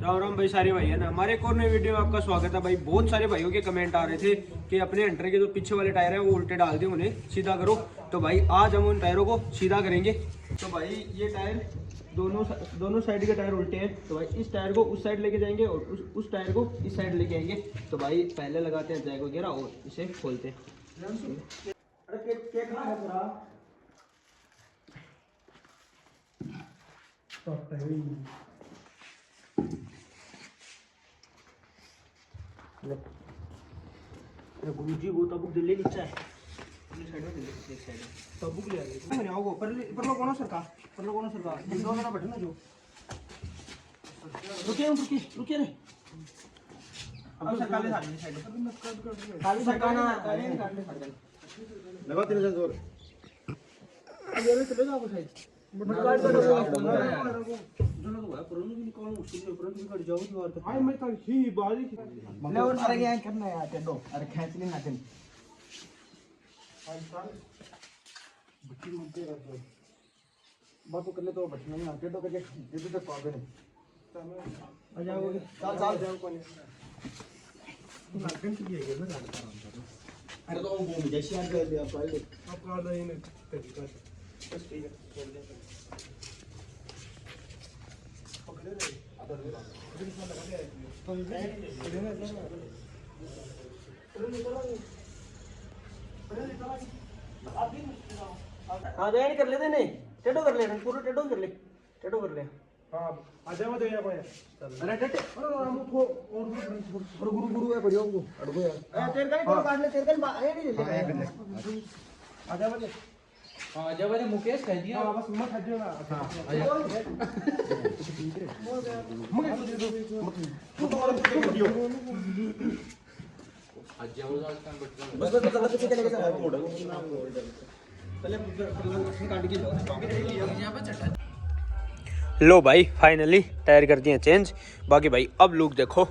राम राम भाई सारे भाई है ना। हमारे एक और नई वीडियो में आपका स्वागत है भाई। बहुत सारे भाइयों के कमेंट आ रहे थे कि अपने हंटर के जो पीछे वाले टायर है वो उल्टे डाल दे, उन्हें सीधा करो। तो भाई आज हम उन टायरों को सीधा करेंगे। तो भाई ये टायर दोनों साइड के टायर उल्टे हैं। तो भाई इस टायर को उस साइड लेके जाएंगे और उस टायर को इस साइड लेके आएंगे। तो भाई पहले लगाते हैं जैक वगैरह और इसे खोलते हैं। गुरुजी वो तबुक दिल्ली नीचे है, साइड में दिल्ली साइड में तबुक ले आए। मैंने आओ पर लो कौन सरकार दो ना बैठे ना जो रुकिए रे। अब सरकार ले साइड खाली सरकार ना लगा 3 जोर अब ये चले जाओ साइड मटकाट कर दो दोनों को है पुरानी भी कौन मुश्किल है पुरानी भी कट जाओ दीवार पे। हां मैं तो ही बारी ले और अरे यहां करना है टेडो अरे खींच लेना टेन बच्ची मुझे रख दो बात कर ले तो बचना नहीं टेडो करके दे दे पावे नहीं आ जाओगे चल जाओ कोई लागन की है ना अरे तो वो मुझे शेयर कर दिया पहले अब कर दो इन्हें तरीका बस ठीक है छोड़ दे पकड़े रे अदर ले अभी इसमें लगा दिया तो इधर ना हां रेड कर लेते नहीं टेढ़ो कर ले पूरा टेढ़ो कर ले हां आजा मत या कोई अरे टेटे अरे हम को और गुरु है बढ़िया को अड़गो यार तेरे का नहीं काट ले तेरे का ये नहीं ले आजा मत हां आजा मत मुकेश कह दिया हां बस मत हटो ना हां बस पीछे चले गए पहले काट के यहां पे चढ़ा। लो भाई फाइनली टायर कर दिए चेंज। बाकी भाई अब लुक देखो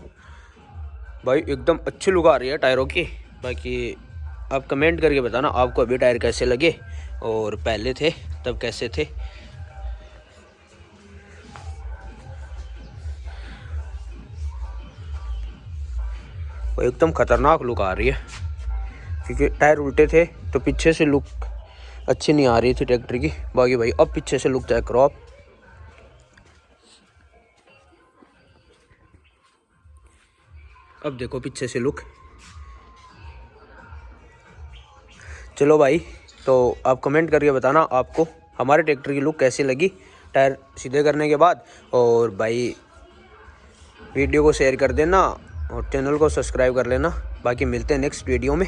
भाई, एकदम अच्छी लुक आ रही है टायरों की। बाकी आप कमेंट करके बताना आपको अभी टायर कैसे लगे और पहले थे तब कैसे थे। वो एकदम खतरनाक लुक आ रही है क्योंकि टायर उल्टे थे तो पीछे से लुक अच्छी नहीं आ रही थी ट्रैक्टर की। बाकी भाई अब पीछे से लुक चेक करो आप। अब देखो पीछे से लुक। चलो भाई तो आप कमेंट करके बताना आपको हमारे ट्रैक्टर की लुक कैसी लगी टायर सीधे करने के बाद। और भाई वीडियो को शेयर कर देना और चैनल को सब्सक्राइब कर लेना। बाकी मिलते हैं नेक्स्ट वीडियो में।